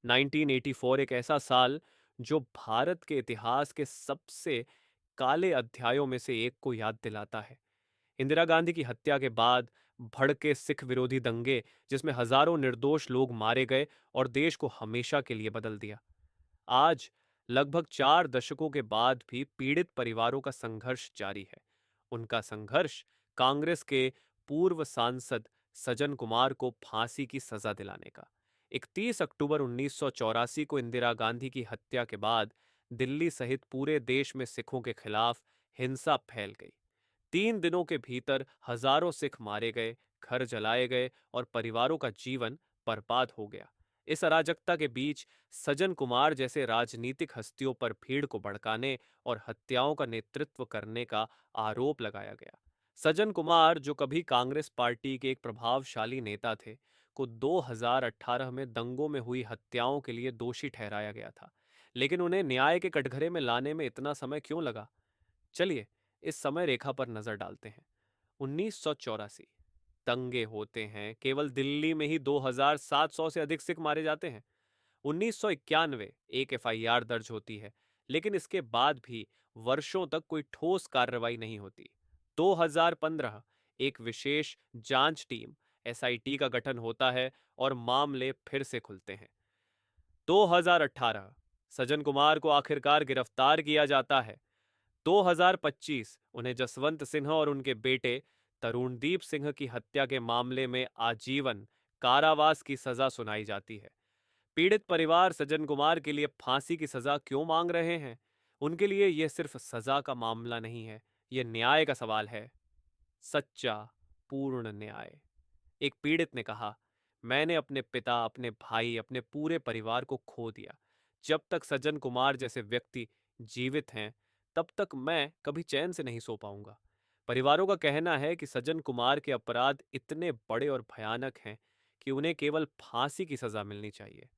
1984 एक ऐसा साल जो भारत के इतिहास के सबसे काले अध्यायों में से एक को याद दिलाता है। इंदिरा गांधी की हत्या के बाद भड़के सिख विरोधी दंगे, जिसमें हजारों निर्दोष लोग मारे गए और देश को हमेशा के लिए बदल दिया। आज लगभग 4 दशकों के बाद भी पीड़ित परिवारों का संघर्ष जारी है। उनका संघर्ष कांग्रेस के पूर्व सांसद सज्जन कुमार को फांसी की सजा दिलाने का। 31 अक्टूबर 1984 को इंदिरा गांधी की हत्या के बाद दिल्ली सहित पूरे देश में सिखों के खिलाफ हिंसा फैल गई। 3 दिनों के भीतर हजारों सिख मारे गए, घर जलाए गए और परिवारों का जीवन बर्बाद हो गया। इस अराजकता के बीच सज्जन कुमार जैसे राजनीतिक हस्तियों पर भीड़ को भड़काने और हत्याओं का नेतृत्व करने का आरोप लगाया गया। सज्जन कुमार, जो कभी कांग्रेस पार्टी के एक प्रभावशाली नेता थे, को 2018 में दंगों में हुई हत्याओं के लिए दोषी ठहराया गया था। लेकिन उन्हें न्याय के कटघरे में लाने में इतना समय क्यों लगा? चलिए इस समय रेखा पर नजर डालते हैं। 1984 दंगे होते हैं, केवल दिल्ली में ही 2700 से अधिक सिख मारे जाते हैं। 1991 एक एफआईआर दर्ज होती है, लेकिन इसके बाद भी वर्षों तक कोई ठोस कार्रवाई नहीं होती। 2015 एक विशेष जांच टीम एसआईटी का गठन होता है और मामले फिर से खुलते हैं। 2018 सज्जन कुमार को आखिरकार गिरफ्तार किया जाता है। 2025 उन्हें जसवंत सिन्हा और उनके बेटे तरुणदीप सिंह की हत्या के मामले में आजीवन कारावास की सजा सुनाई जाती है। पीड़ित परिवार सज्जन कुमार के लिए फांसी की सजा क्यों मांग रहे हैं? उनके लिए यह सिर्फ सजा का मामला नहीं है, यह न्याय का सवाल है। सच्चा, पूर्ण न्याय। एक पीड़ित ने कहा, मैंने अपने पिता, अपने भाई, अपने पूरे परिवार को खो दिया। जब तक सज्जन कुमार जैसे व्यक्ति जीवित हैं, तब तक मैं कभी चैन से नहीं सो पाऊंगा। परिवारों का कहना है कि सज्जन कुमार के अपराध इतने बड़े और भयानक हैं कि उन्हें केवल फांसी की सजा मिलनी चाहिए।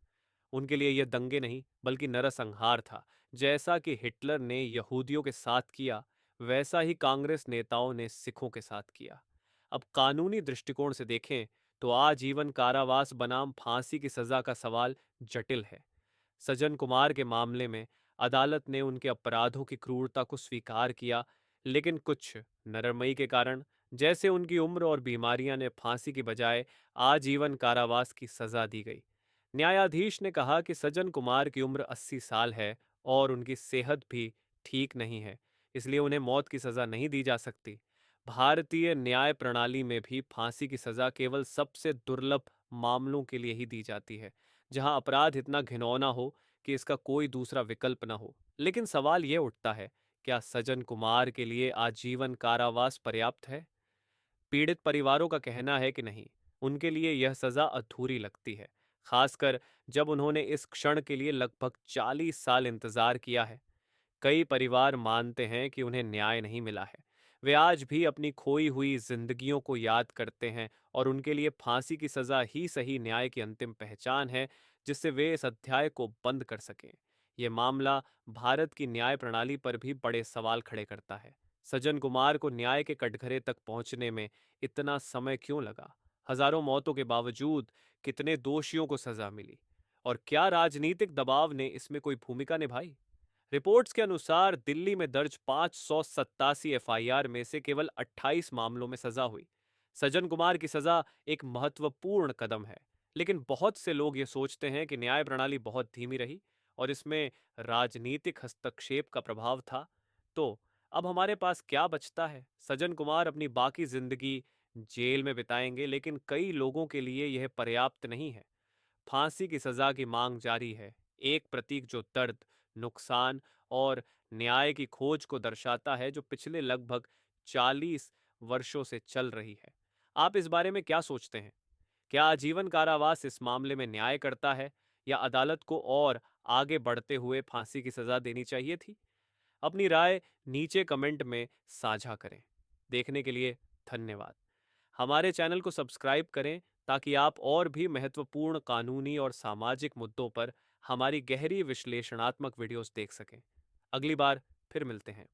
उनके लिए यह दंगे नहीं, बल्कि नरसंहार था। जैसा कि हिटलर ने यहूदियों के साथ किया, वैसा ही कांग्रेस नेताओं ने सिखों के साथ किया। अब कानूनी दृष्टिकोण से देखें तो आजीवन कारावास बनाम फांसी की सजा का सवाल जटिल है। सज्जन कुमार के मामले में अदालत ने उनके अपराधों की क्रूरता को स्वीकार किया, लेकिन कुछ नरमई के कारण, जैसे उनकी उम्र और बीमारियां, ने फांसी की बजाय आजीवन कारावास की सजा दी गई। न्यायाधीश ने कहा कि सज्जन कुमार की उम्र 80 साल है और उनकी सेहत भी ठीक नहीं है, इसलिए उन्हें मौत की सजा नहीं दी जा सकती। भारतीय न्याय प्रणाली में भी फांसी की सजा केवल सबसे दुर्लभ मामलों के लिए ही दी जाती है, जहां अपराध इतना घिनौना हो कि इसका कोई दूसरा विकल्प न हो। लेकिन सवाल यह उठता है, क्या सज्जन कुमार के लिए आजीवन कारावास पर्याप्त है? पीड़ित परिवारों का कहना है कि नहीं, उनके लिए यह सजा अधूरी लगती है, खासकर जब उन्होंने इस क्षण के लिए लगभग 40 साल इंतजार किया है। कई परिवार मानते हैं कि उन्हें न्याय नहीं मिला है। वे आज भी अपनी खोई हुई जिंदगियों को याद करते हैं और उनके लिए फांसी की सजा ही सही न्याय की अंतिम पहचान है, जिससे वे इस अध्याय को बंद कर सकें। यह मामला भारत की न्याय प्रणाली पर भी बड़े सवाल खड़े करता है। सज्जन कुमार को न्याय के कटघरे तक पहुंचने में इतना समय क्यों लगा? हजारों मौतों के बावजूद कितने दोषियों को सजा मिली? और क्या राजनीतिक दबाव ने इसमें कोई भूमिका निभाई? रिपोर्ट्स के अनुसार दिल्ली में दर्ज 587 एफआईआर में से केवल 28 मामलों में सजा हुई। सज्जन कुमार की सजा एक महत्वपूर्ण कदम है, लेकिन बहुत से लोग ये सोचते हैं कि न्याय प्रणाली बहुत धीमी रही और इसमें राजनीतिक हस्तक्षेप का प्रभाव था। तो अब हमारे पास क्या बचता है? सज्जन कुमार अपनी बाकी जिंदगी जेल में बिताएंगे, लेकिन कई लोगों के लिए यह पर्याप्त नहीं है। फांसी की सजा की मांग जारी है, एक प्रतीक जो दर्द, नुकसान और न्याय की खोज को दर्शाता है, जो पिछले लगभग 40 वर्षों से चल रही है। आप इस बारे में क्या सोचते हैं? क्या आजीवन कारावास इस मामले में न्याय करता है, या अदालत को और आगे बढ़ते हुए फांसी की सजा देनी चाहिए थी? अपनी राय नीचे कमेंट में साझा करें। देखने के लिए धन्यवाद। हमारे चैनल को सब्सक्राइब करें ताकि आप और भी महत्वपूर्ण कानूनी और सामाजिक मुद्दों पर हमारी गहरी विश्लेषणात्मक वीडियोस देख सकें। अगली बार फिर मिलते हैं।